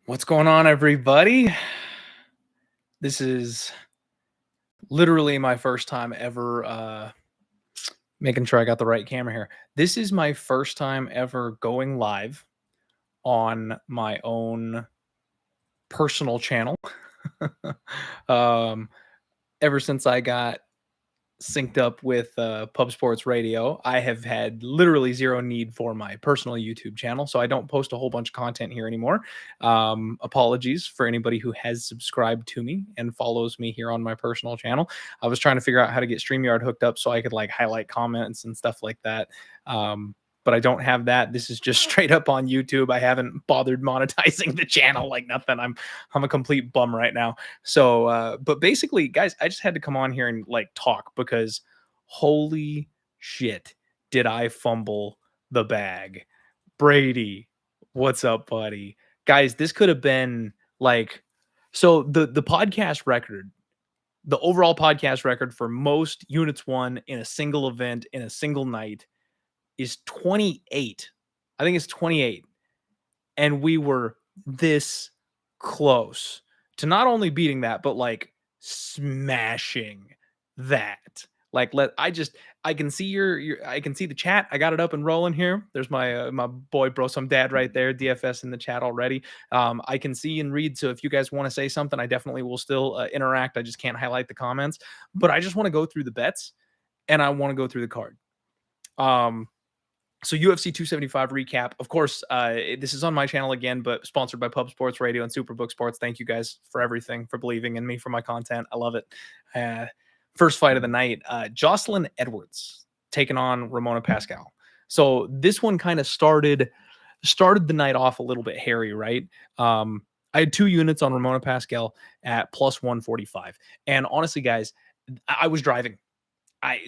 What's going on, everybody? This is literally my first time ever making sure I got the right camera here. This is my first time ever going live on my own personal channel. um, Ever since I got synced up with Pub Sports Radio, I have had literally zero need for my personal YouTube channel, so I don't post a whole bunch of content here anymore. Apologies for anybody who has subscribed to me and follows me here on my personal channel. I was trying to figure out how to get StreamYard hooked up so I could like highlight comments and stuff like that. But I don't have that. This is just straight up on YouTube. I haven't bothered monetizing the channel like nothing. I'm a complete bum right now. So, but basically, guys, I just had to come on here and like talk because holy shit, did I fumble the bag. Brady, what's up, buddy? Guys, this could have been like so the podcast record, the overall podcast record for most units won in a single event in a single night is 28. I think it's 28. And we were this close to not only beating that, but like smashing that. Like I can see I can see the chat. I got it up and rolling here. There's my boy bro some dad right there, DFS in the chat already. I can see and read, so if you guys want to say something, I definitely will still interact. I just can't highlight the comments, but I just want to go through the bets and I want to go through the card. So UFC 275 recap. Of course, this is on my channel again, but sponsored by Pub Sports Radio and Superbook Sports. Thank you guys for everything, for believing in me, for my content. I love it. First fight of the night, Jocelyn Edwards taking on Ramona Pascal. So this one kind of started the night off a little bit hairy, right? I had 2 units on Ramona Pascal at plus 145. And honestly, guys, I was driving.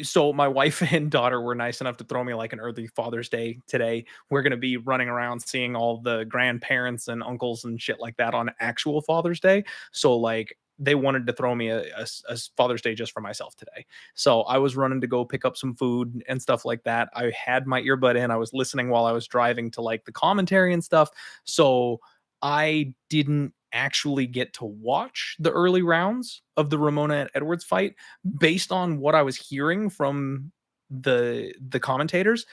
So my wife and daughter were nice enough to throw me like an early Father's Day today. We're going to be running around seeing all the grandparents and uncles and shit like that on actual Father's Day. So like they wanted to throw me a Father's Day just for myself today. So I was running to go pick up some food and stuff like that. I had my earbud in. I was listening while I was driving to like the commentary and stuff. So I didn't actually get to watch the early rounds of the Ramona Edwards fight based on what I was hearing from the commentators.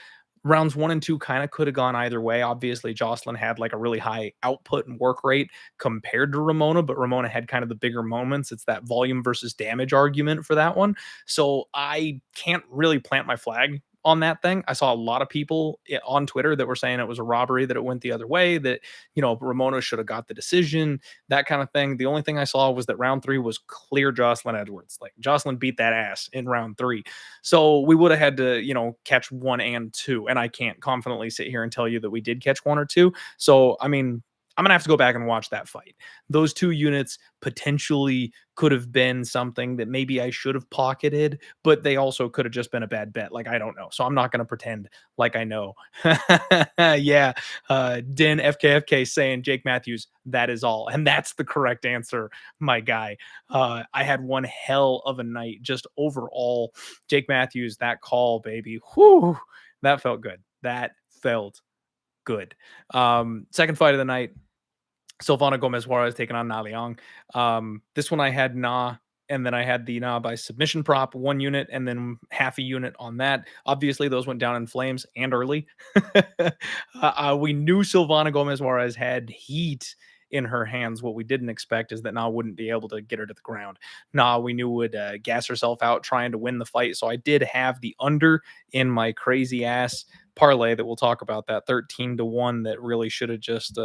Rounds 1 and 2 kind of could have gone either way. Obviously, Jocelyn had like a really high output and work rate compared to Ramona, but Ramona had kind of the bigger moments. It's that volume versus damage argument for that one. So I can't really plant my flag on that thing. I saw a lot of people on Twitter that were saying it was a robbery, that it went the other way, that, you know, Ramona should have got the decision, that kind of thing. The only thing I saw was that round 3 was clear Jocelyn Edwards. Like Jocelyn beat that ass in round 3. So we would have had to, you know, catch 1 and 2. And I can't confidently sit here and tell you that we did catch 1 or 2. So, I mean, I'm going to have to go back and watch that fight. Those 2 units potentially could have been something that maybe I should have pocketed, but they also could have just been a bad bet. Like, I don't know. So I'm not going to pretend like I know. Yeah. Den FKFK saying Jake Mathews, that is all. And that's the correct answer, my guy. I had one hell of a night just overall. Jake Mathews, that call, baby. Whew, that felt good. That felt good. Second fight of the night, Silvana Gomez Juarez taking on Na Liang. This one I had Na, and then I had the Na by submission prop, 1 unit, and then half a unit on that. Obviously, those went down in flames and early. We knew Silvana Gomez Juarez had heat in her hands. What we didn't expect is that Na wouldn't be able to get her to the ground. Na, we knew would gas herself out trying to win the fight. So I did have the under in my crazy ass parlay that we'll talk about, that 13-1 that really should have just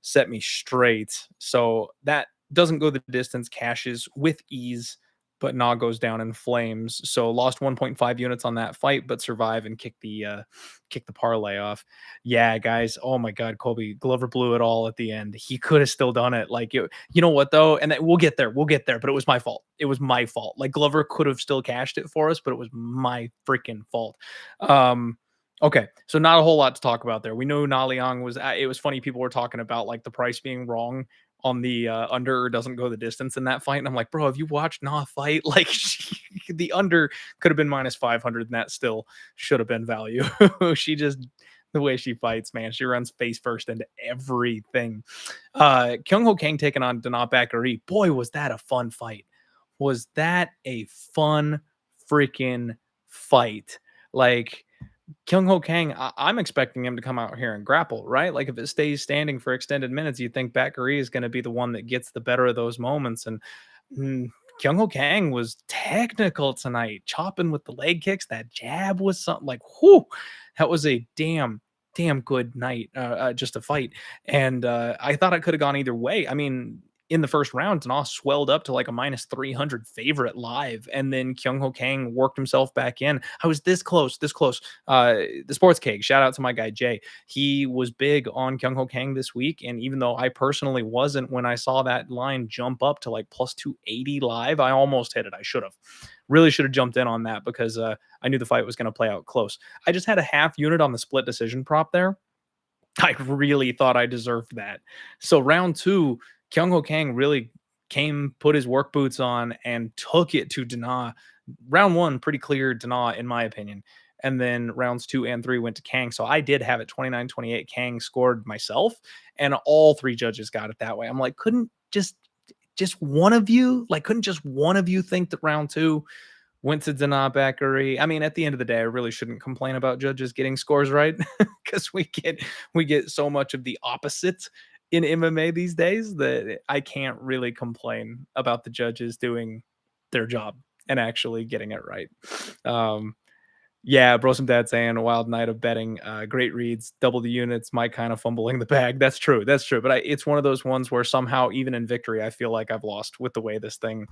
set me straight. So that doesn't go the distance, cashes with ease, but Na goes down in flames. So lost 1.5 units on that fight, but survive and kick the parlay off. Yeah, guys. Oh my God, Colby Glover blew it all at the end. He could have still done it. Like, you know what though? And we'll get there. But it was my fault. It was my fault. Like Glover could have still cashed it for us, but it was my freaking fault. Okay, so not a whole lot to talk about there. We know Na Liang was. It was funny. People were talking about like the price being wrong on the under or doesn't go the distance in that fight, and I'm like, bro, have you watched Na fight? Like the under could have been minus 500, and that still should have been value. She just the way she fights, man. She runs face first into everything. Kyung Ho Kang taking on Mma Betting. Boy, was that a fun fight. Was that a fun freaking fight? Like, Kyung Ho Kang, I'm expecting him to come out here and grapple, right? Like, if it stays standing for extended minutes, you think Bakary is going to be the one that gets the better of those moments. And Kyung Ho Kang was technical tonight, chopping with the leg kicks. That jab was something like, whoo, that was a damn good night, just a fight. And I thought it could have gone either way. I mean, in the first round, Dana swelled up to like a minus 300 favorite live, and then Kyung Ho Kang worked himself back in. I was this close, this close. The Sports Cake, shout out to my guy Jay. He was big on Kyung Ho Kang this week, and even though I personally wasn't, when I saw that line jump up to like plus 280 live, I almost hit it. I should have. Really should have jumped in on that because I knew the fight was going to play out close. I just had a half unit on the split decision prop there. I really thought I deserved that. So round two, Kyung Ho Kang really put his work boots on, and took it to Dana. Round one, pretty clear Dana, in my opinion. And then rounds 2 and 3 went to Kang. So I did have it 29-28. Kang scored myself, and all three judges got it that way. I'm like, couldn't just one of you, couldn't just one of you think that round two went to Mma Betting? I mean, at the end of the day, I really shouldn't complain about judges getting scores right, because we get so much of the opposite in MMA these days that I can't really complain about the judges doing their job and actually getting it right. Yeah, bro, some dad saying a wild night of betting. Great reads, double the units, Mike kind of fumbling the bag. That's true. That's true. But it's one of those ones where somehow, even in victory, I feel like I've lost with the way this thing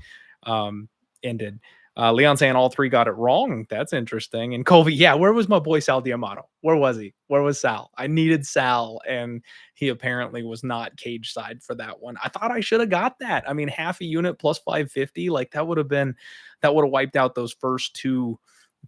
ended. Leon saying all three got it wrong. That's interesting. And Colby, yeah, where was my boy Sal Diamato? Where was he? Where was Sal? I needed Sal, and he apparently was not cage side for that one. I thought I should have got that. I mean, half a unit plus 550, like that would have wiped out those first two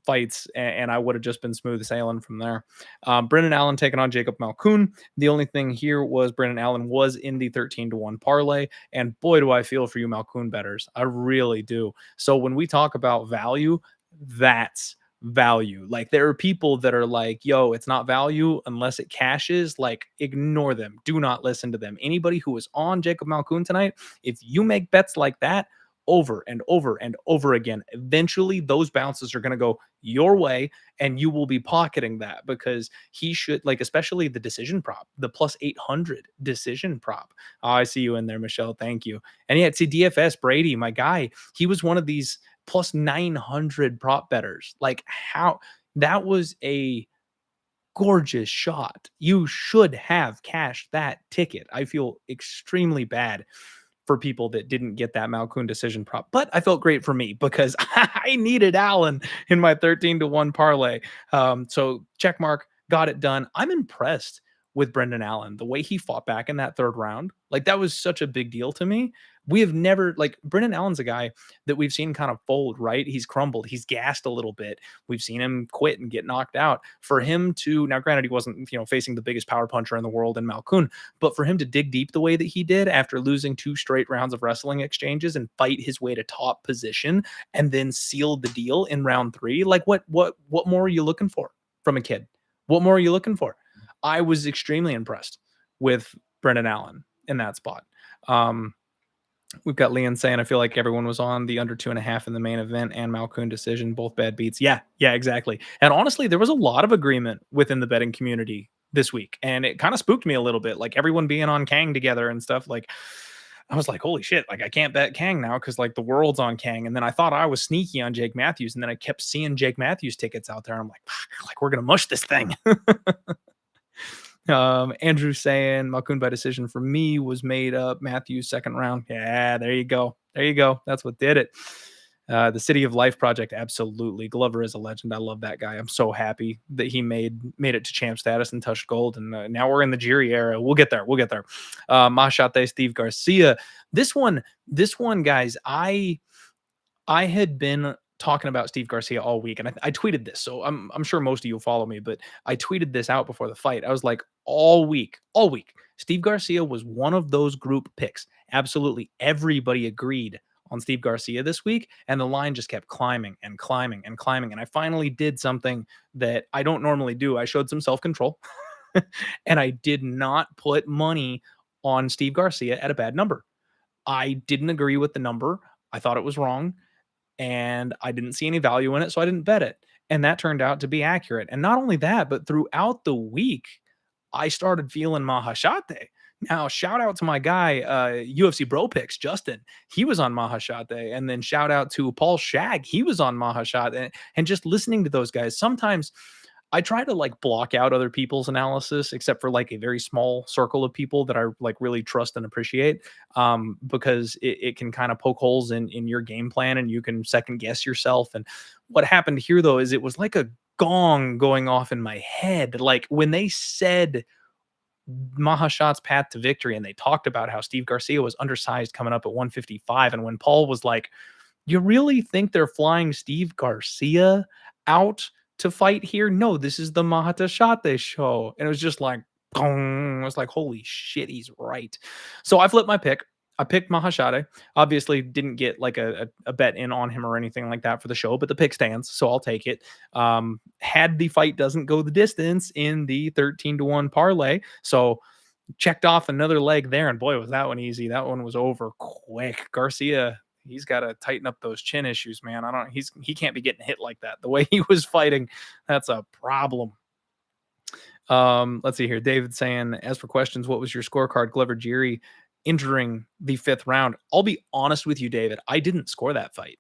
fights, and I would have just been smooth sailing from there. Brendan Allen taking on Jacob Malcoon. The only thing here was Brendan Allen was in the 13-1 parlay, and boy, do I feel for you Malcoon bettors. I really do. So when we talk about value, that's value. Like, there are people that are like, yo, it's not value unless it cashes. Like, ignore them. Do not listen to them. Anybody who was on Jacob Malcoon tonight, if you make bets like that over and over and over again, eventually those bounces are going to go your way, and you will be pocketing that, because he should, like, especially the decision prop, the plus 800 decision prop. Oh, I see you in there, Michelle. Thank you. And yeah, see, DFS Brady, my guy, he was one of these plus 900 prop bettors. Like, how that was a gorgeous shot. You should have cashed that ticket. I feel extremely bad for people that didn't get that Malcoon decision prop, but I felt great for me because I needed Allen in my 13-1 parlay. So check mark, got it done. I'm impressed with Brendan Allen, the way he fought back in that third round. Like, that was such a big deal to me. We have never, like, Brendan Allen's a guy that we've seen kind of fold, right? He's crumbled. He's gassed a little bit. We've seen him quit and get knocked out. For him to, now granted, he wasn't, facing the biggest power puncher in the world in Malcoon, but for him to dig deep the way that he did after losing 2 straight rounds of wrestling exchanges and fight his way to top position and then seal the deal in round 3, like, what more are you looking for from a kid? What more are you looking for? I was extremely impressed with Brendan Allen in that spot. We've got Leon saying, I feel like everyone was on the under 2.5 in the main event and Malcoon decision, both bad beats. Yeah, exactly. And honestly, there was a lot of agreement within the betting community this week, and it kind of spooked me a little bit, like everyone being on Kang together and stuff. Like, I was like, holy shit, like, I can't bet Kang now because, like, the world's on Kang. And then I thought I was sneaky on Jake Mathews, and then I kept seeing Jake Mathews tickets out there. I'm like, fuck, like, we're gonna mush this thing. Andrew saying Malcoon by decision for me was made up. Mathews second round. Yeah, there you go. That's what did it. The City of Life project, absolutely. Glover is a legend. I love that guy. I'm so happy that he made it to champ status and touched gold. And now we're in the Jiri era. We'll get there. Machate, Steve Garcia. This one, guys, I had been talking about Steve Garcia all week, and I tweeted this, so I'm sure most of you follow me, but I tweeted this out before the fight. I was like, all week, Steve Garcia was one of those group picks. Absolutely everybody agreed on Steve Garcia this week, and the line just kept climbing and climbing and climbing. And I finally did something that I don't normally do. I showed some self-control. And I did not put money on Steve Garcia at a bad number. I didn't agree with the number. I thought it was wrong and I didn't see any value in it, so I didn't bet it. And that turned out to be accurate. And not only that, but throughout the week, I started feeling Mahashate. Now, shout out to my guy, UFC Bro Picks, Justin. He was on Mahashate. And then shout out to Paul Shag. He was on Mahashate. And just listening to those guys, sometimes I try to like block out other people's analysis, except for like a very small circle of people that I like really trust and appreciate, because it can kind of poke holes in your game plan and you can second guess yourself. And what happened here, though, is it was like a gong going off in my head. Like when they said Mahashat's path to victory and they talked about how Steve Garcia was undersized coming up at 155. And when Paul was like, you really think they're flying Steve Garcia out to fight here? No, this is the Mahashate show. And it was just like, boom. I was like, holy shit, he's right. So I flipped my pick. I picked Mahashate. Obviously, didn't get like a bet in on him or anything like that for the show, but the pick stands, so I'll take it. Had the fight doesn't go the distance in the 13-1 parlay, so checked off another leg there, and boy, was that one easy. That one was over quick. Garcia, he's got to tighten up those chin issues, man. He can't be getting hit like that. The way he was fighting, that's a problem. Let's see here. David saying, as for questions, what was your scorecard? Glover Jiri entering the 5th round. I'll be honest with you, David. I didn't score that fight.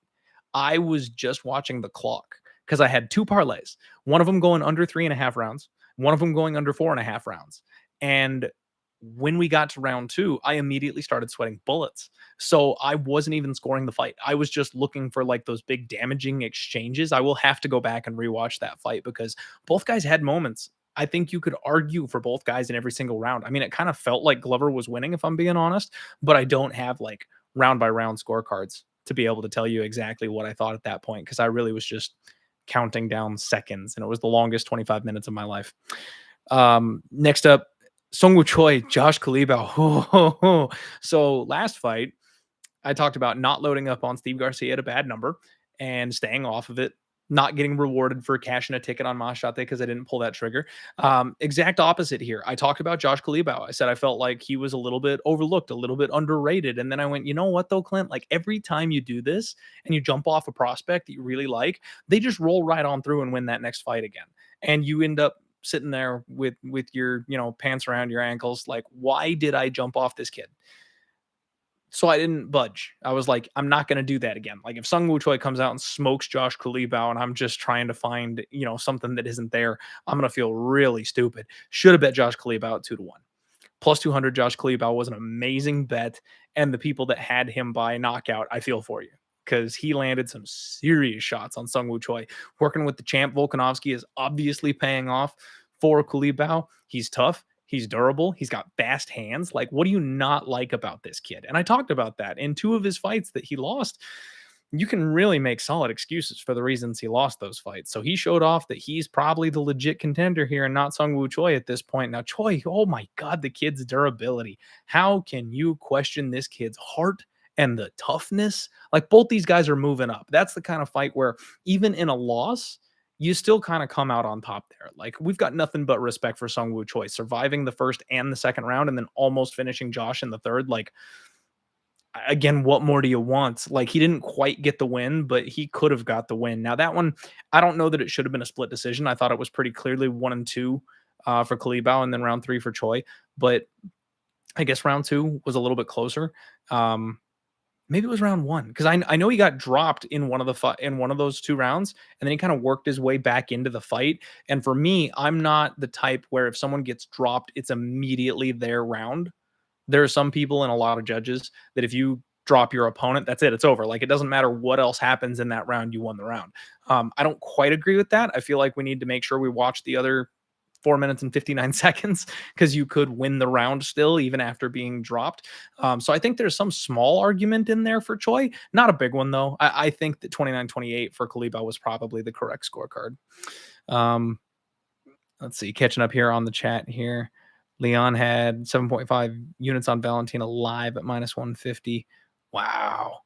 I was just watching the clock because I had 2 parlays. One of them going under 3.5 rounds. One of them going under 4.5 rounds. And when we got to round 2, I immediately started sweating bullets. So I wasn't even scoring the fight. I was just looking for like those big damaging exchanges. I will have to go back and rewatch that fight because both guys had moments. I think you could argue for both guys in every single round. I mean, it kind of felt like Glover was winning, if I'm being honest, but I don't have like round by round scorecards to be able to tell you exactly what I thought at that point because I really was just counting down seconds and it was the longest 25 minutes of my life. Next up, Sungwoo Choi, Josh Kalibao. So last fight, I talked about not loading up on Steve Garcia at a bad number and staying off of it, not getting rewarded for cashing a ticket on Mahashate because I didn't pull that trigger. Exact opposite here. I talked about Josh Kalibao. I said I felt like he was a little bit overlooked, a little bit underrated. And then I went, you know what though, Clint? Like every time you do this and you jump off a prospect that you really like, they just roll right on through and win that next fight again. And you end up sitting there with your, pants around your ankles. Like, why did I jump off this kid? So I didn't budge. I was like, I'm not going to do that again. Like if Sungwoo Choi comes out and smokes Josh Kalibao and I'm just trying to find, something that isn't there, I'm going to feel really stupid. Should have bet Josh Kalibao at 2-1. Plus 200 Josh Kalibao was an amazing bet. And the people that had him by knockout, I feel for you because he landed some serious shots on Sungwoo Choi. Working with the champ Volkanovski is obviously paying off for Kalibao. He's tough. He's durable. He's got fast hands. Like, what do you not like about this kid? And I talked about that in 2 of his fights that he lost. You can really make solid excuses for the reasons he lost those fights. So he showed off that he's probably the legit contender here and not Sungwoo Choi at this point. Now, Choi, oh my God, the kid's durability. How can you question this kid's heart and the toughness? Like, both these guys are moving up. That's the kind of fight where even in a loss, you still kind of come out on top there. Like, we've got nothing but respect for Sungwoo Choi, surviving the 1st and the 2nd round and then almost finishing Josh in the 3rd. Like, again, what more do you want? Like, he didn't quite get the win, but he could have got the win. Now, that one, I don't know that it should have been a split decision. I thought it was pretty clearly 1 and 2 for Kalibao and then round 3 for Choi. But I guess round 2 was a little bit closer. Maybe it was round 1 because I know he got dropped in one of those 2 rounds, and then he kind of worked his way back into the fight. And for me, I'm not the type where if someone gets dropped, it's immediately their round. There are some people and a lot of judges that if you drop your opponent, that's it. It's over. Like, it doesn't matter what else happens in that round. You won the round. I don't quite agree with that. I feel like we need to make sure we watch the other 4 minutes and 59 seconds because you could win the round still even after being dropped. So I think there's some small argument in there for Choi. Not a big one, though. I think that 29-28 for Kalibao was probably the correct scorecard. Let's see. Catching up here on the chat here. Leon had 7.5 units on Valentina live at -150. Wow.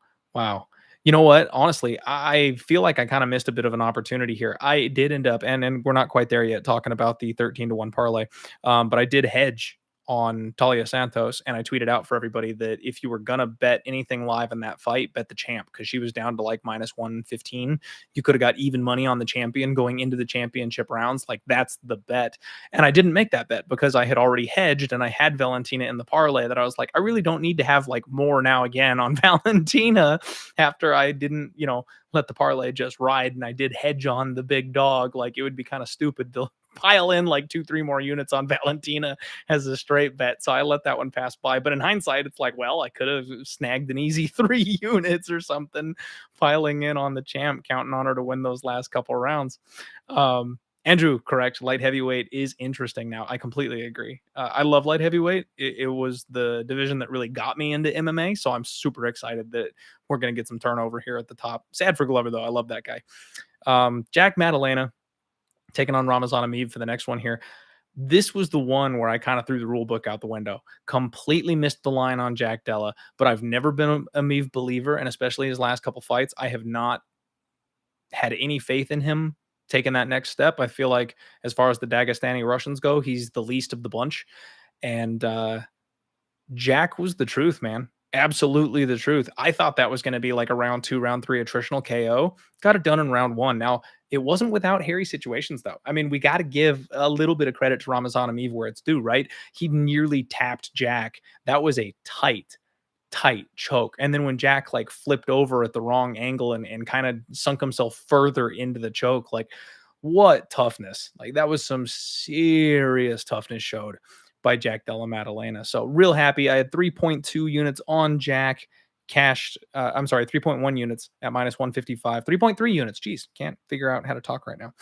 You know what? Honestly, I feel like I kind of missed a bit of an opportunity here. I did end up, and we're not quite there yet, talking about the 13-1 parlay. But I did hedge on Talia Santos, and I tweeted out for everybody that if you were gonna bet anything live in that fight, bet the champ because she was down to like -115. You could have got even money on the champion going into the championship rounds. Like that's the bet. And I didn't make that bet because I had already hedged and I had Valentina in the parlay that I was like, I really don't need to have like more now again on Valentina after I didn't, let the parlay just ride and I did hedge on the big dog. Like it would be kind of stupid to pile in like 2, 3 more units on Valentina as a straight bet. So I let that one pass by. But in hindsight, it's like, well, I could have snagged an easy 3 units or something, piling in on the champ, counting on her to win those last couple rounds. Andrew, correct. Light heavyweight is interesting now. I completely agree. I love light heavyweight. It was the division that really got me into MMA. So I'm super excited that we're going to get some turnover here at the top. Sad for Glover, though. I love that guy. Jack Maddalena taking on Ramazan Ameev for the next one here. This was the one where I kind of threw the rule book out the window. Completely missed the line on Jack Della, but I've never been a Ameev believer, and especially his last couple fights, I have not had any faith in him taking that next step. I feel like as far as the Dagestani Russians go, he's the least of the bunch. And Jack was the truth, man. Absolutely the truth. I thought that was going to be like a round 2, round 3 attritional KO. Got it done in round 1. Now, it wasn't without hairy situations, though. I mean, we got to give a little bit of credit to Ramazan Ameev where it's due, right? He nearly tapped Jack. That was a tight choke. And then when Jack like flipped over at the wrong angle and kind of sunk himself further into the choke, like what toughness. Like that was some serious toughness showed by Jack Della Maddalena. So real happy. I had 3.2 units on Jack cashed. I'm sorry, 3.1 units at -155, 3.3 units. Geez, can't figure out how to talk right now.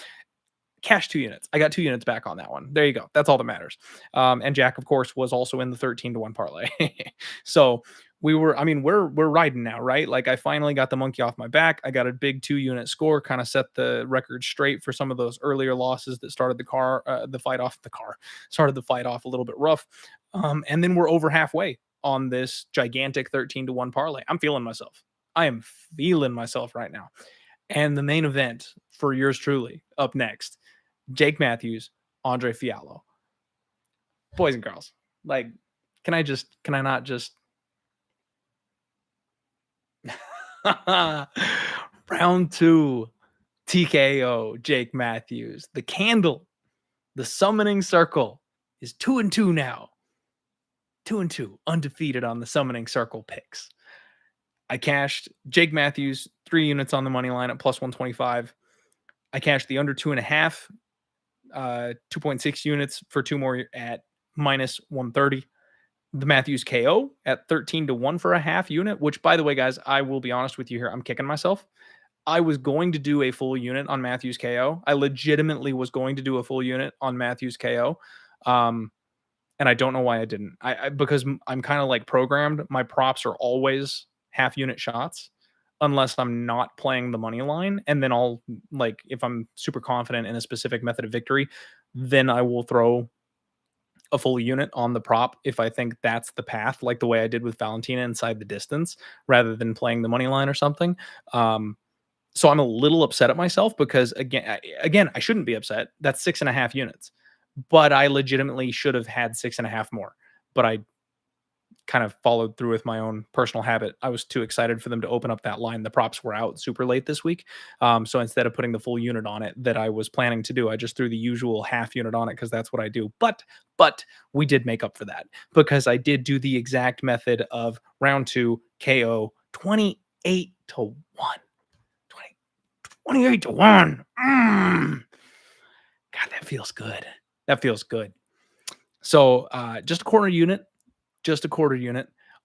Cash 2 units. I got 2 units back on that one. There you go. That's all that matters. And Jack, of course, was also in the 13-1 parlay. So we're riding now, right? Like I finally got the monkey off my back. I got a big 2-unit score, kind of set the record straight for some of those earlier losses that started the fight off a little bit rough. And then we're over halfway on this gigantic 13-1 parlay. I'm feeling myself. I am feeling myself right now. And the main event for yours truly up next, Jake Mathews, Andre Fialho. Boys and girls, like, can I not just round 2 TKO Jake Mathews. The candle, the summoning circle is 2-2 now. 2-2, undefeated on the summoning circle picks. I cashed Jake Mathews 3 units on the money line at +125. I cashed the under 2.5, 2.6 units for 2 more at -130. The Mathews KO at 13-1 for a half unit, which, by the way, guys, I will be honest with you here. I'm kicking myself. I was going to do a full unit on Mathews KO. I legitimately was going to do a full unit on Mathews KO. And I don't know why I didn't. Because I'm kind of like programmed. My props are always half unit shots unless I'm not playing the money line. And then I'll, like, if I'm super confident in a specific method of victory, then I will throw a full unit on the prop if I think that's the path, like the way I did with Valentina inside the distance, rather than playing the money line or something. So I'm a little upset at myself because again, I shouldn't be upset. That's 6.5 units, but I legitimately should have had 6.5 more. But I kind of followed through with my own personal habit. I was too excited for them to open up that line. The props were out super late this week. So instead of putting the full unit on it that I was planning to do, I just threw the usual half unit on it because that's what I do. But we did make up for that because I did do the exact method of round 2 KO 28-1. 28-1. God, that feels good. That feels good. So just a quarter unit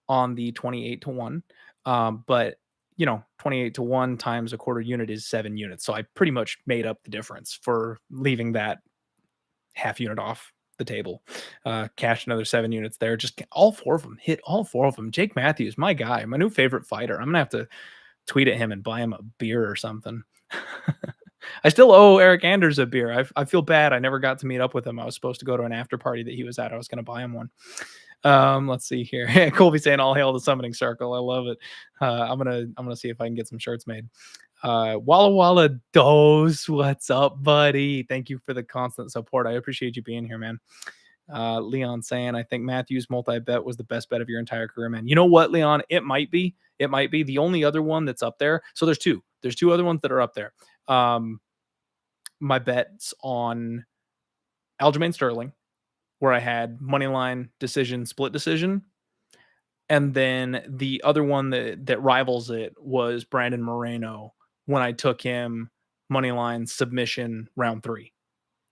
on the 28-1. But 28-1 times a quarter unit is 7 units. So I pretty much made up the difference for leaving that half unit off the table. Cashed another 7 units there. Just all 4 of them. Hit all 4 of them. Jake Mathews, my guy, my new favorite fighter. I'm gonna have to tweet at him and buy him a beer or something. I still owe Eric Anders a beer. I feel bad. I never got to meet up with him. I was supposed to go to an after party that he was at. I was going to buy him one. Let's see here. Colby saying all hail the summoning circle. I love it. I'm gonna see if I can get some shirts made. Walla Walla Dose, what's up, buddy? Thank you for the constant support. I appreciate you being here, man. Leon saying, I think Mathews multi-bet was the best bet of your entire career, man. You know what, Leon? It might be. It might be. The only other one that's up there. So there's two. There's two other ones that are up there. My bets on Aljamain Sterling, where I had money line, decision, split decision. And then the other one that rivals it was Brandon Moreno when I took him money line, submission, round 3.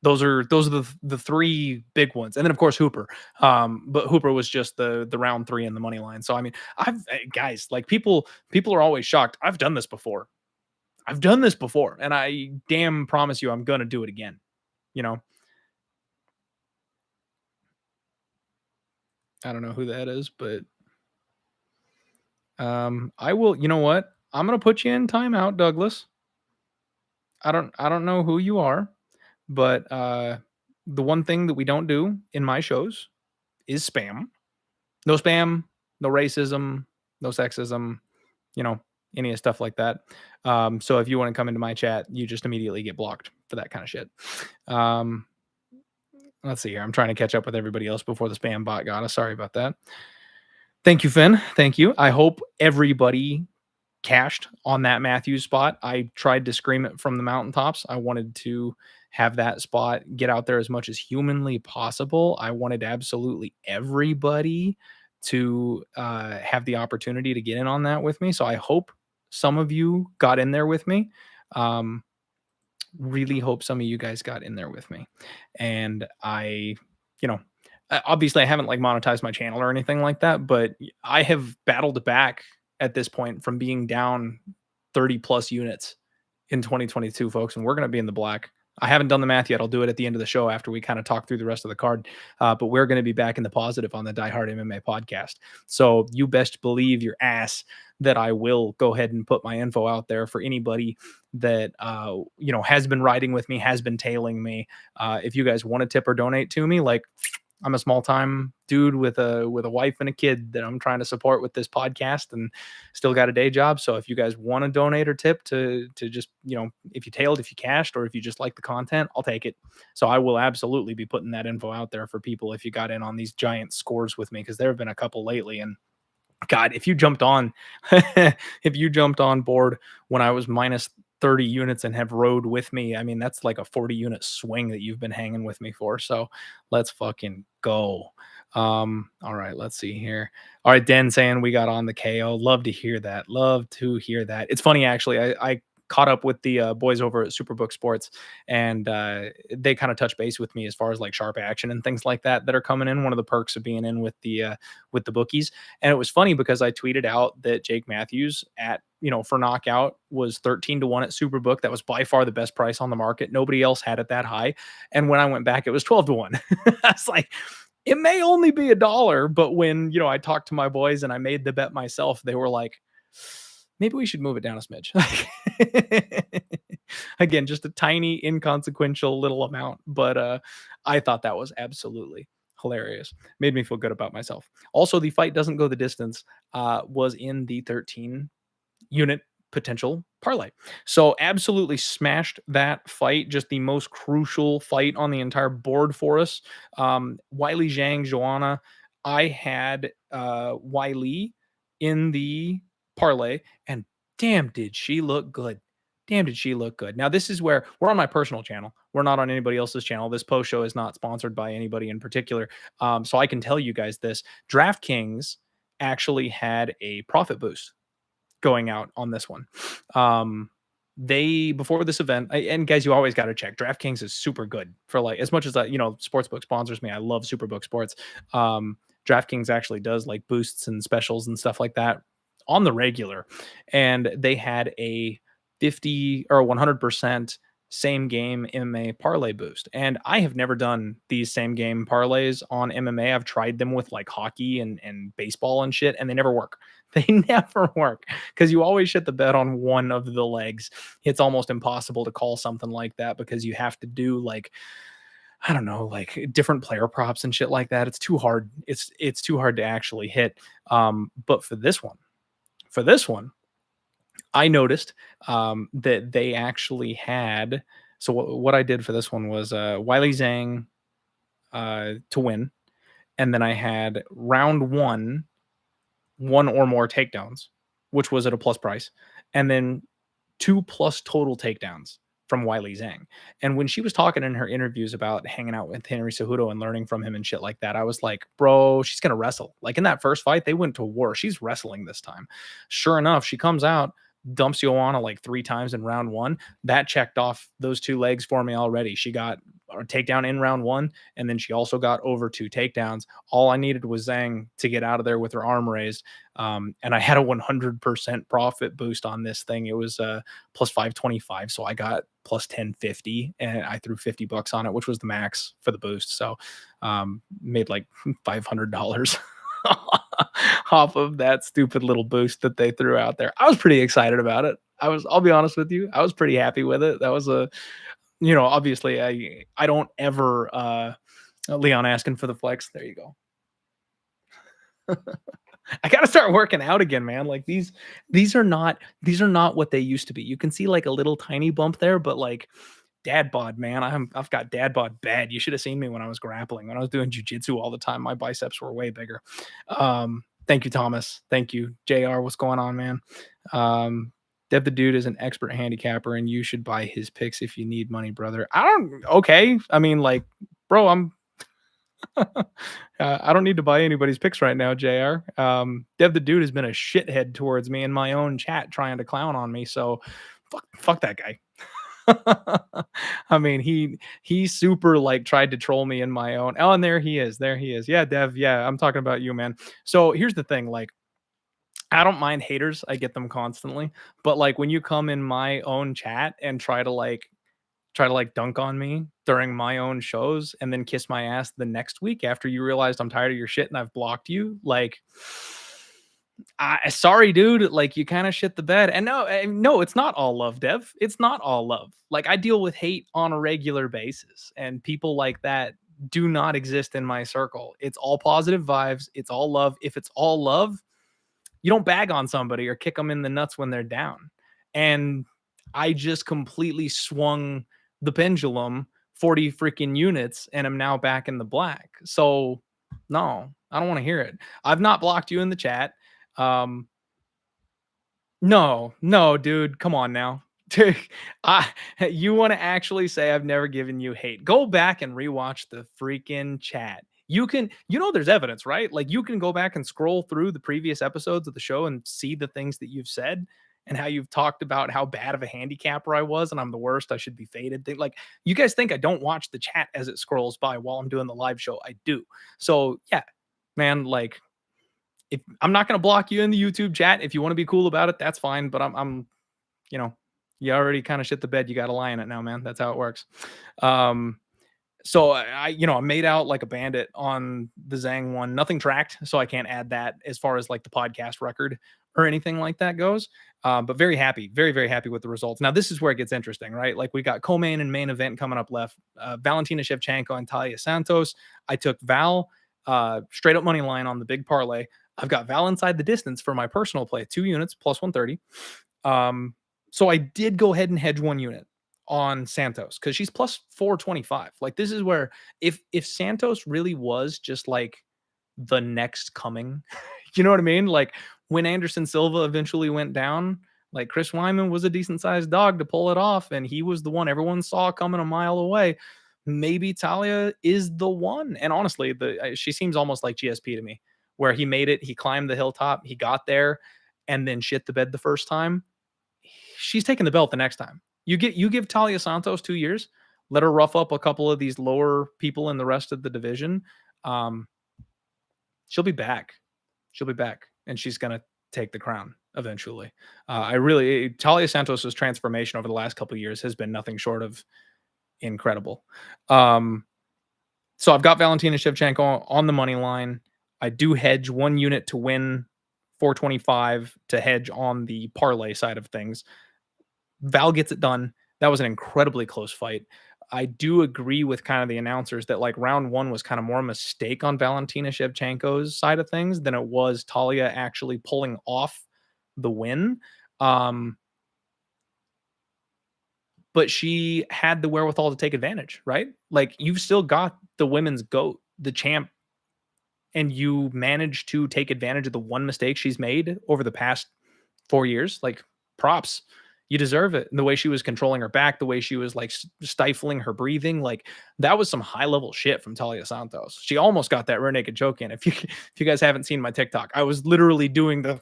Those are the three big ones, and then of course Hooper. But Hooper was just the round 3 in the money line. So I mean, guys, like people are always shocked. I've done this before. And I damn promise you, I'm gonna do it again. You know, I don't know who that is, but I will. You know what? I'm gonna put you in timeout, Douglas. I don't know who you are, but the one thing that we don't do in my shows is spam. No spam, no racism, no sexism, any of stuff like that. So if you want to come into my chat, you just immediately get blocked for that kind of shit. Let's see here. I'm trying to catch up with everybody else before the spam bot got us. Sorry about that. Thank you, Finn. Thank you. I hope everybody cashed on that Mathews spot. I tried to scream it from the mountaintops. I wanted to have that spot get out there as much as humanly possible. I wanted absolutely everybody to have the opportunity to get in on that with me. So I hope some of you got in there with me. Really hope some of you guys got in there with me. And obviously I haven't like monetized my channel or anything like that, but I have battled back at this point from being down 30 plus units in 2022, folks. And we're going to be in the black. I haven't done the math yet. I'll do it at the end of the show after we kind of talk through the rest of the card. But we're going to be back in the positive on the Die Hard MMA podcast. So you best believe your ass that I will go ahead and put my info out there for anybody that, has been riding with me, has been tailing me. If you guys want to tip or donate to me, like, I'm a small time dude with a wife and a kid that I'm trying to support with this podcast and still got a day job. So if you guys want to donate or tip to just, if you tailed, if you cashed, or if you just like the content, I'll take it. So I will absolutely be putting that info out there for people if you got in on these giant scores with me, because there have been a couple lately. And God, if you jumped on board when I was minus 30 units and have rode with me, I mean, that's like a 40 unit swing that you've been hanging with me for. So let's fucking go. All right, let's see here. All right, Den saying we got on the KO. Love to hear that. It's funny, actually. I caught up with the boys over at Superbook Sports, and they kind of touch base with me as far as like sharp action and things like that are coming in. One of the perks of being in with the bookies. And it was funny because I tweeted out that Jake Mathews for knockout was 13-1 at Superbook. That was by far the best price on the market. Nobody else had it that high. And when I went back, it was 12-1. I was like, it may only be $1, but when, I talked to my boys and I made the bet myself, they were like, maybe we should move it down a smidge. Again, just a tiny, inconsequential little amount. But I thought that was absolutely hilarious. Made me feel good about myself. Also, the fight doesn't go the distance was in the 13 unit potential parlay. So absolutely smashed that fight. Just the most crucial fight on the entire board for us. Wiley Zhang, Joanna. I had Wiley in the parlay, and damn did she look good. Now this is where we're on my personal channel. We're not on anybody else's channel. This post show is not sponsored by anybody in particular. So I can tell you guys this. DraftKings actually had a profit boost going out on this one. They, before this event, and guys, you always got to check. DraftKings is super good for, like, as much as that, Sportsbook sponsors me. I love Superbook Sports. DraftKings actually does like boosts and specials and stuff like that on the regular. And they had a 50 or 100% same game MMA parlay boost. And I have never done these same game parlays on MMA. I've tried them with like hockey and baseball and shit, and they never work. They never work because you always shit the bed on one of the legs. It's almost impossible to call something like that because you have to do like I don't know, like different player props and shit like that. It's too hard. It's too hard to actually hit. But for this one, I noticed that they actually had. So what I did for this one was Wiley Zhang to win, and then I had round one or more takedowns, which was at a plus price, and then 2+ total takedowns from Wiley Zhang. And when she was talking in her interviews about hanging out with Henry Cejudo and learning from him and shit like that, I was like, bro, she's gonna wrestle. Like in that first fight, they went to war. She's wrestling this time. Sure enough, she comes out, dumps Joanna like 3 times in round one. That checked off those 2 legs for me already. She got a takedown in round one, and then she also got over 2 takedowns. All I needed was Zhang to get out of there with her arm raised. And I had a 100% profit boost on this thing. It was plus 525. So I got plus 1050 and I threw $50 on it, which was the max for the boost. So made like $500 off of that stupid little boost that they threw out there. I was pretty excited about it. I'll be honest with you. I was pretty happy with it. That was obviously I don't ever Leon asking for the flex. There you go. I gotta start working out again, man. Like these are not what they used to be. You can see like a little tiny bump there, but like dad bod, man. I've got dad bod bad. You should have seen me when I was grappling. When I was doing jujitsu all the time, my biceps were way bigger. Thank you, Thomas. Thank you, JR. What's going on, man? Dev the Dude is an expert handicapper, and you should buy his picks if you need money, brother. Okay. I mean, like, bro, I don't need to buy anybody's picks right now, JR. Dev the Dude has been a shithead towards me in my own chat trying to clown on me. So fuck that guy. I mean, he super like tried to troll me in my own. Oh, and there he is. Yeah, Dev. Yeah, I'm talking about you, man. So here's the thing, like, I don't mind haters. I get them constantly. But like when you come in my own chat and try to dunk on me during my own shows and then kiss my ass the next week after you realized I'm tired of your shit and I've blocked you, like, sorry, dude. Like, you kind of shit the bed. And no, it's not all love, Dev. It's not all love. Like, I deal with hate on a regular basis, and people like that do not exist in my circle. It's all positive vibes. It's all love. If it's all love, you don't bag on somebody or kick them in the nuts when they're down. And I just completely swung the pendulum 40 freaking units and I'm now back in the black. So no, I don't want to hear it. I've not blocked you in the chat. No, dude, come on now. You want to actually say I've never given you hate? Go back and rewatch the freaking chat. There's evidence, right? Like you can go back and scroll through the previous episodes of the show and see the things that you've said and how you've talked about how bad of a handicapper I was and I'm the worst. I should be faded. Like, you guys think I don't watch the chat as it scrolls by while I'm doing the live show. I do. So yeah, man, like, if I'm not going to block you in the YouTube chat, if you want to be cool about it, that's fine. But I'm you already kind of shit the bed. You got to lie in it now, man. That's how it works. So I made out like a bandit on the Zhang one. Nothing tracked, so I can't add that as far as like the podcast record or anything like that goes. But very happy, very, very happy with the results. Now, this is where it gets interesting, right? Like we got co-main and main event coming up left. Valentina Shevchenko and Talia Santos. I took Val straight up money line on the big parlay. I've got Val inside the distance for my personal play, 2 units plus 130. So I did go ahead and hedge 1 unit on Santos because she's plus 425. Like, this is where if Santos really was just like the next coming, you know what I mean? Like when Anderson Silva eventually went down, like Chris Wyman was a decent sized dog to pull it off, and he was the one everyone saw coming a mile away. Maybe Talia is the one. And honestly, she seems almost like GSP to me, where he made it, he climbed the hilltop, he got there, and then shit the bed the first time. She's taking the belt the next time. You give Talia Santos 2 years, let her rough up a couple of these lower people in the rest of the division. She'll be back. She'll be back, and she's gonna take the crown eventually. Talia Santos's transformation over the last couple of years has been nothing short of incredible. So I've got Valentina Shevchenko on the money line. I do hedge 1 unit to win 425 to hedge on the parlay side of things. Val gets it done. That was an incredibly close fight. I do agree with kind of the announcers that like round one was kind of more a mistake on Valentina Shevchenko's side of things than it was Talia actually pulling off the win. But she had the wherewithal to take advantage, right? Like you've still got the women's GOAT, the champ, and you managed to take advantage of the one mistake she's made over the past 4 years. Like props. You deserve it. And the way she was controlling her back, the way she was like stifling her breathing, like that was some high level shit from Talia Santos. She almost got that rear naked choke in. If you guys haven't seen my TikTok, I was literally doing the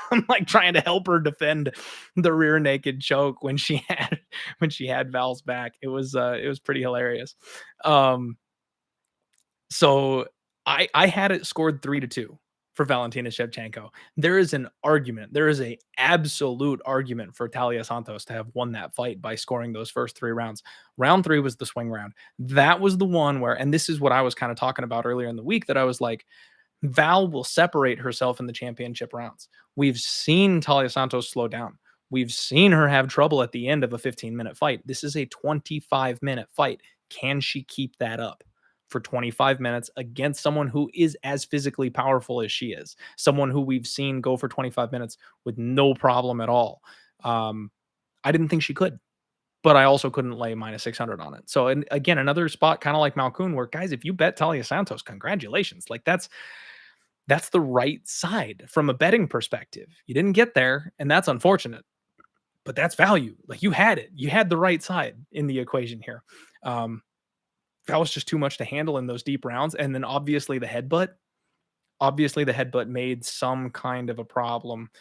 I'm like trying to help her defend the rear naked choke when she had Val's back. It was pretty hilarious. So I had it scored 3-2 for Valentina Shevchenko. There is an argument. There is a absolute argument for Talia Santos to have won that fight by scoring those first 3 rounds. Round 3 was the swing round. That was the one where, and this is what I was kind of talking about earlier in the week, that I was like, Val will separate herself in the championship rounds. We've seen Talia Santos slow down. We've seen her have trouble at the end of a 15-minute fight. This is a 25-minute fight. Can she keep that up for 25 minutes against someone who is as physically powerful as she is? Someone who we've seen go for 25 minutes with no problem at all. I didn't think she could, but I also couldn't lay minus 600 on it. So, and again, another spot kind of like Malcoon, where guys, if you bet Talia Santos, congratulations. Like that's the right side from a betting perspective. You didn't get there, and that's unfortunate, but that's value. Like you had it. You had the right side in the equation here. That was just too much to handle in those deep rounds. And then obviously the headbutt. Obviously, the headbutt made some kind of a problem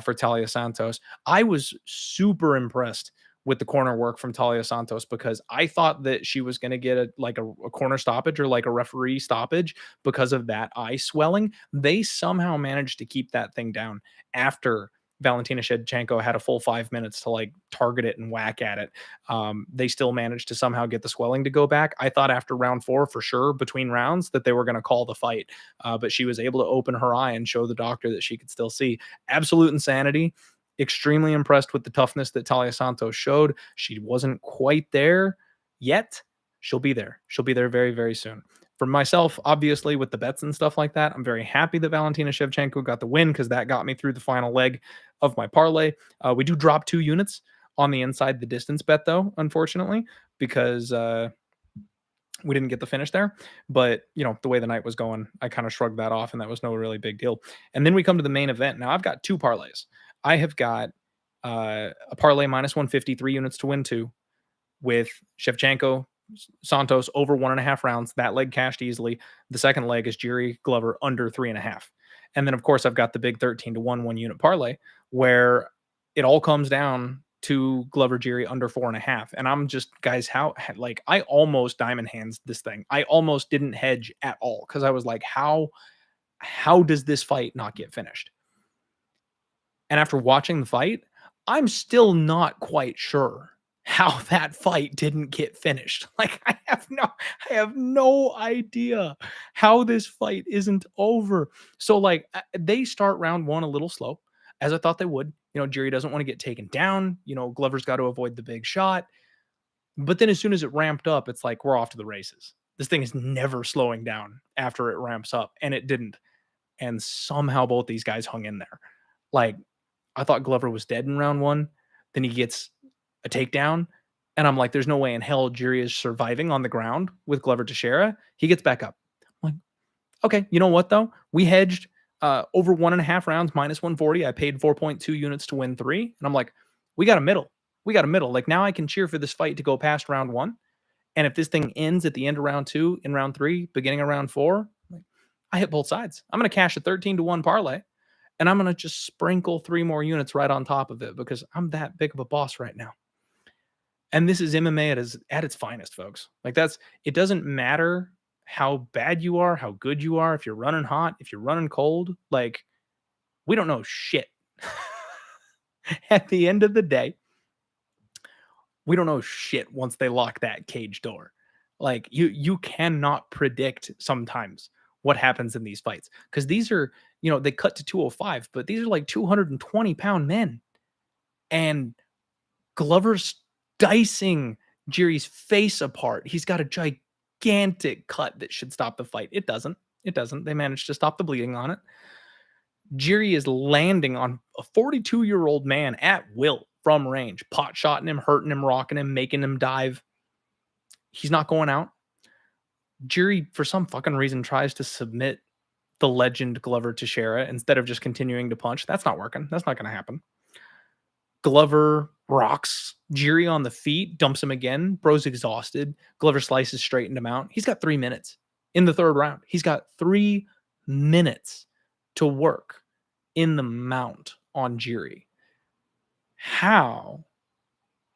for Talia Santos. I was super impressed with the corner work from Talia Santos because I thought that she was going to get a corner stoppage or like a referee stoppage because of that eye swelling. They somehow managed to keep that thing down after Valentina Shevchenko had a full 5 minutes to like target it and whack at it. They still managed to somehow get the swelling to go back. I thought after round 4 for sure between rounds that they were going to call the fight, but she was able to open her eye and show the doctor that she could still see. Absolute insanity. Extremely impressed with the toughness that Talia Santos showed. She wasn't quite there yet. She'll be there. She'll be there very, very soon. For myself, obviously, with the bets and stuff like that, I'm very happy that Valentina Shevchenko got the win because that got me through the final leg of my parlay. We do drop 2 units on the inside the distance bet, though, unfortunately, because we didn't get the finish there. But, the way the night was going, I kind of shrugged that off, and that was no really big deal. And then we come to the main event. Now, I've got 2 parlays. I have got a parlay minus 153 units to win 2 with Shevchenko Santos over 1.5 rounds. That leg cashed easily. The second leg is Jiri Glover under 3.5. And then, of course, I've got the big 13-1 1-unit parlay where it all comes down to Glover Jiri under 4.5. And I'm just, guys, I almost diamond hands this thing. I almost didn't hedge at all because I was like, how does this fight not get finished? And after watching the fight, I'm still not quite sure how that fight didn't get finished. Like I have no idea how this fight isn't over. So like they start round 1 a little slow, as I thought they would. Jiri doesn't want to get taken down. Glover's got to avoid the big shot. But then as soon as it ramped up, it's like we're off to the races. This thing is never slowing down after it ramps up, and it didn't. And somehow both these guys hung in there. Like I thought Glover was dead in round 1. Then he gets a takedown. And I'm like, there's no way in hell Jiri is surviving on the ground with Glover Teixeira. He gets back up. I'm like, okay, you know what though? We hedged over 1.5 rounds minus 140. I paid 4.2 units to win 3. And I'm like, we got a middle. Like now I can cheer for this fight to go past round 1. And if this thing ends at the end of round 2, in round 3, beginning of round 4, I hit both sides. I'm going to cash a 13-1 parlay. And I'm going to just sprinkle 3 more units right on top of it because I'm that big of a boss right now. And this is MMA at its finest, folks. Like it doesn't matter how bad you are, how good you are, if you're running hot, if you're running cold, like we don't know shit. At the end of the day, we don't know shit once they lock that cage door. Like you cannot predict sometimes what happens in these fights because these are, they cut to 205, but these are like 220-pound men. And Glover's dicing Jiri's face apart. He's got a gigantic cut that should stop the fight. It doesn't. It doesn't. They managed to stop the bleeding on it. Jiri is landing on a 42-year-old man at will from range, pot shotting him, hurting him, rocking him, making him dive. He's not going out. Jiri, for some fucking reason, tries to submit the legend Glover Teixeira instead of just continuing to punch. That's not working. That's not going to happen. Glover rocks Jiri on the feet, dumps him again. Bro's exhausted. Glover slices, straightened him out. He's got 3 minutes in the third round. He's got 3 minutes to work in the mount on Jiri. How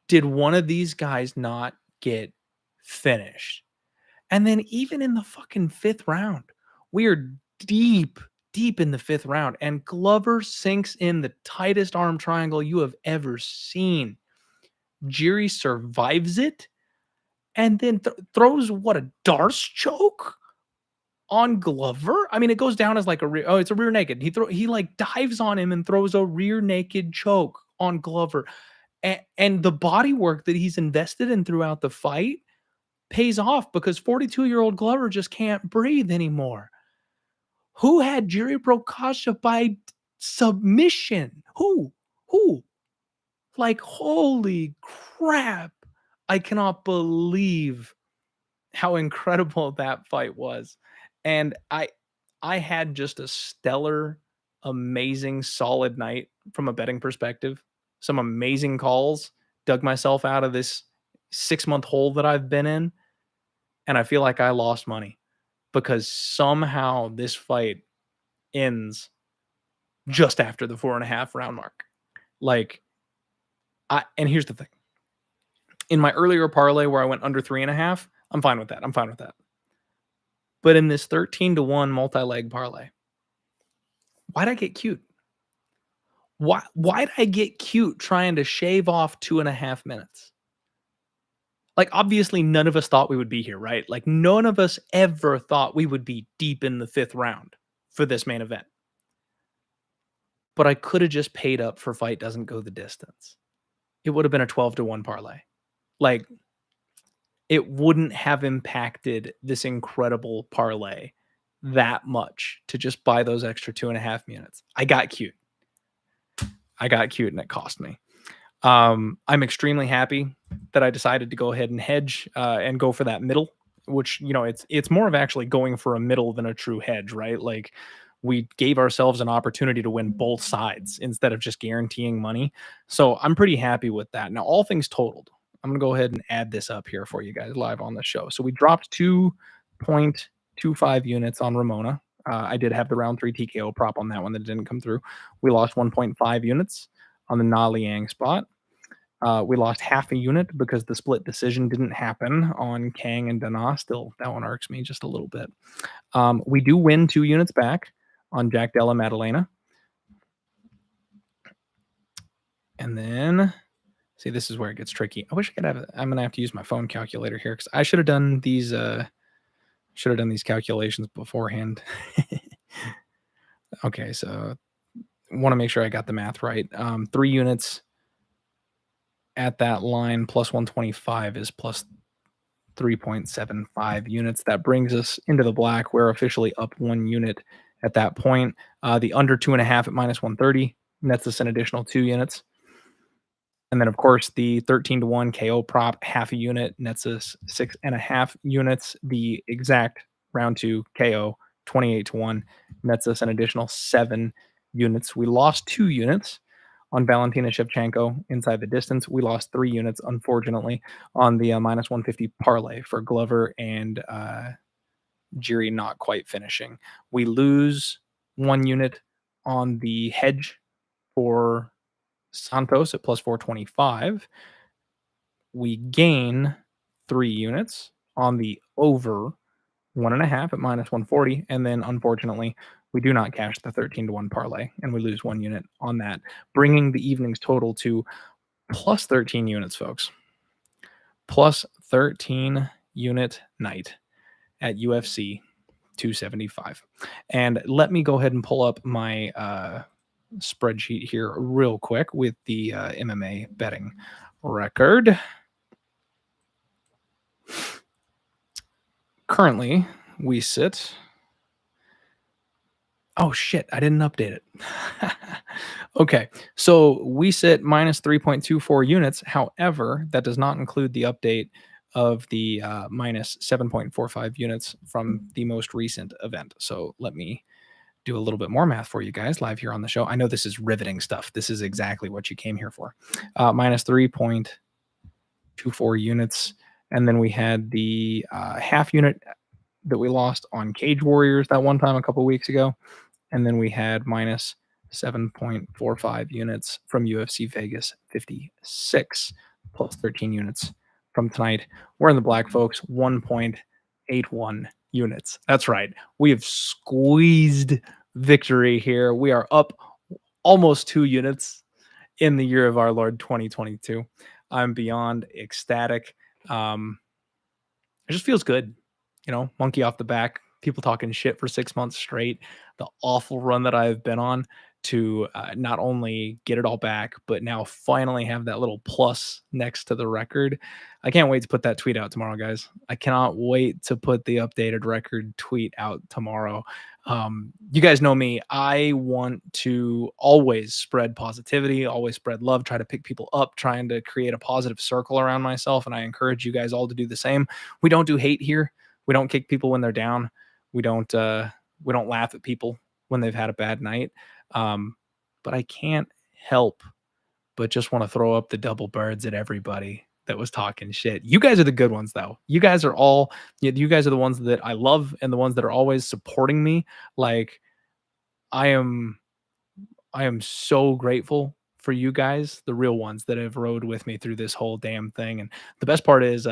did one of these guys not get finished? And then even in the fucking 5th round, we are deep in the 5th round, and Glover sinks in the tightest arm triangle you have ever seen. Jiri survives it and then throws what, a Darce choke on Glover? I mean, it goes down as like it's a rear naked. He like dives on him and throws a rear naked choke on Glover. And the body work that he's invested in throughout the fight pays off because 42-year-old Glover just can't breathe anymore. Who had Jiri Prokasia by submission? Who? Like, holy crap. I cannot believe how incredible that fight was. And I had just a stellar, amazing, solid night from a betting perspective. Some amazing calls. Dug myself out of this 6-month hole that I've been in. And I feel like I lost money because somehow this fight ends just after the 4.5 round mark. Like, and here's the thing. In my earlier parlay where I went under 3.5, I'm fine with that. But in this 13-1 multi-leg parlay, why'd I get cute? Why'd I get cute trying to shave off 2.5 minutes? Like, obviously, none of us thought we would be here, right? Like, none of us ever thought we would be deep in the 5th round for this main event. But I could have just paid up for fight doesn't go the distance. It would have been a 12-1 parlay. Like, it wouldn't have impacted this incredible parlay that much to just buy those extra 2.5 minutes. I got cute and it cost me. I'm extremely happy that I decided to go ahead and hedge and go for that middle, which, you know, it's more of actually going for a middle than a true hedge, right? Like, we gave ourselves an opportunity to win both sides instead of just guaranteeing money. So I'm pretty happy with that. Now, all things totaled, I'm going to go ahead and add this up here for you guys live on the show. So we dropped 2.25 units on Ramona. I did have the round 3 TKO prop on that one that didn't come through. We lost 1.5 units on the Na Liang spot. We lost half a unit because the split decision didn't happen on Kang and Dana. Still, that one irks me just a little bit. We do win 2 units back on Jack Della Maddalena. And then, see, this is where it gets tricky. I wish I could have I'm going to have to use my phone calculator here because I should have done these calculations beforehand. Okay, so I want to make sure I got the math right. 3 units at that line plus 125 is plus 3.75 units. That brings us into the black. We're officially up 1 unit at that point. The under 2.5 at minus 130 nets us an additional 2 units. And then, of course, the 13-1 KO prop, half a unit, nets us 6.5 units. The exact round 2 KO, 28-1, nets us an additional 7 units. We lost 2 units on Valentina Shevchenko inside the distance. We lost 3 units, unfortunately, on the minus 150 parlay for Glover and Jiri not quite finishing. We lose 1 unit on the hedge for Santos at plus 425. We gain 3 units on the over 1.5 at minus 140. And then, unfortunately, we do not cash the 13-1 parlay, and we lose 1 unit on that, bringing the evening's total to plus 13 units, folks. Plus 13 unit night at UFC 275. And let me go ahead and pull up my spreadsheet here real quick with the MMA betting record. currently we sit. Oh shit, I didn't update it. Okay, so we sit minus 3.24 units. However, that does not include the update of the minus 7.45 units from the most recent event. So let me do a little bit more math for you guys live here on the show. I know this is riveting stuff. This is exactly what you came here for. Minus 3.24 units. And then we had the half unit that we lost on Cage Warriors that one time a couple weeks ago. And then we had minus 7.45 units from UFC Vegas 56 plus 13 units from tonight. We're in the black, folks. 1.81 units. That's right. We have squeezed victory here. We are up almost 2 units in the year of our Lord 2022. I'm beyond ecstatic. It just feels good, monkey off the back, people talking shit for 6 months straight, the awful run that I've been on to not only get it all back, but now finally have that little plus next to the record. I can't wait to put that tweet out tomorrow, guys. I cannot wait to put the updated record tweet out tomorrow. You guys know me. I want to always spread positivity, always spread love, try to pick people up, trying to create a positive circle around myself. And I encourage you guys all to do the same. We don't do hate here. We don't kick people when they're down. We don't laugh at people when they've had a bad night. But I can't help but just want to throw up the double birds at everybody that was talking shit. You guys are the good ones, though. You guys are the ones that I love and the ones that are always supporting me. Like, I am so grateful for you guys, the real ones that have rode with me through this whole damn thing. And the best part is,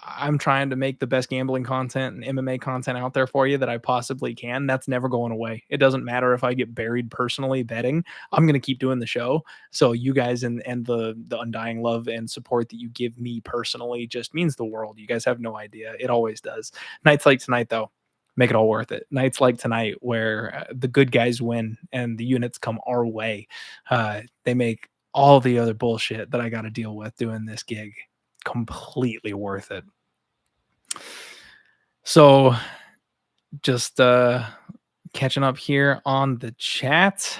I'm trying to make the best gambling content and MMA content out there for you that I possibly can. That's never going away. It doesn't matter if I get buried personally betting. I'm going to keep doing the show. So you guys and the undying love and support that you give me personally just means the world. You guys have no idea. It always does. Nights like tonight, though, make it all worth it. Nights like tonight where the good guys win and the units come our way. They make all the other bullshit that I got to deal with doing this gig completely worth it. So just catching up here on the chat.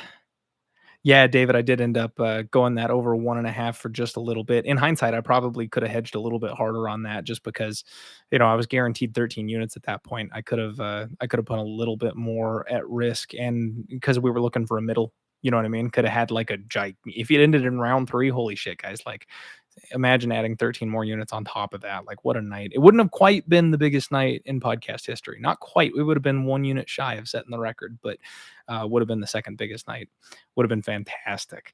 Yeah, David, I did end up going that over 1.5 for just a little bit. In hindsight, I probably could have hedged a little bit harder on that just because, I was guaranteed 13 units at that point. I could have put a little bit more at risk, and because we were looking for a middle, you know what I mean? Could have had like a giant. If it ended in round 3, holy shit, guys! Like, imagine adding 13 more units on top of that. Like, what a night. It wouldn't have quite been the biggest night in podcast history. Not quite. We would have been 1 unit shy of setting the record, but would have been the second biggest night. Would have been fantastic.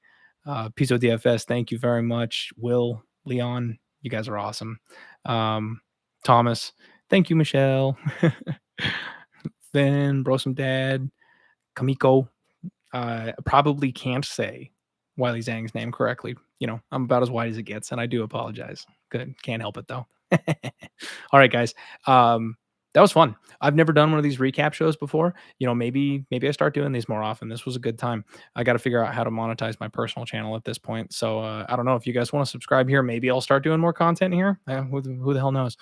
Piso DFS, thank you very much. Will, Leon, you guys are awesome. Thomas, thank you, Michelle. Finn, Brosum Dad, Kamiko. Probably can't say Wiley Zhang's name correctly. I'm about as white as it gets, and I do apologize. Good. Can't help it, though. All right, guys. That was fun. I've never done one of these recap shows before. Maybe I start doing these more often. This was a good time. I got to figure out how to monetize my personal channel at this point. So I don't know if you guys want to subscribe here. Maybe I'll start doing more content here. Who the hell knows?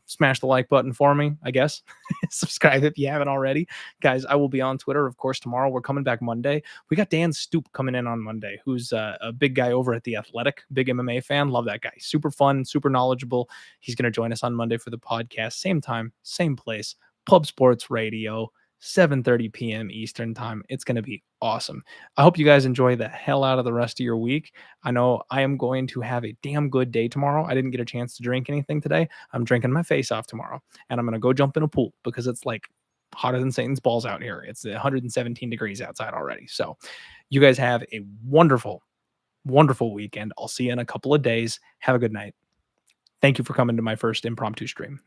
Smash the like button for me, I guess. Subscribe if you haven't already. Guys, I will be on Twitter, of course, tomorrow. We're coming back Monday. We got Dan Stoop coming in on Monday, who's a big guy over at The Athletic, big MMA fan. Love that guy. Super fun, super knowledgeable. He's going to join us on Monday for the podcast. Same time, same place, Pub Sports Radio, 7:30 p.m. Eastern time. It's going to be awesome. I hope you guys enjoy the hell out of the rest of your week. I know I am going to have a damn good day tomorrow. I didn't get a chance to drink anything today. I'm drinking my face off tomorrow, and I'm going to go jump in a pool because it's like hotter than Satan's balls out here. It's 117 degrees outside already. So you guys have a wonderful, wonderful weekend. I'll see you in a couple of days. Have a good night. Thank you for coming to my first impromptu stream.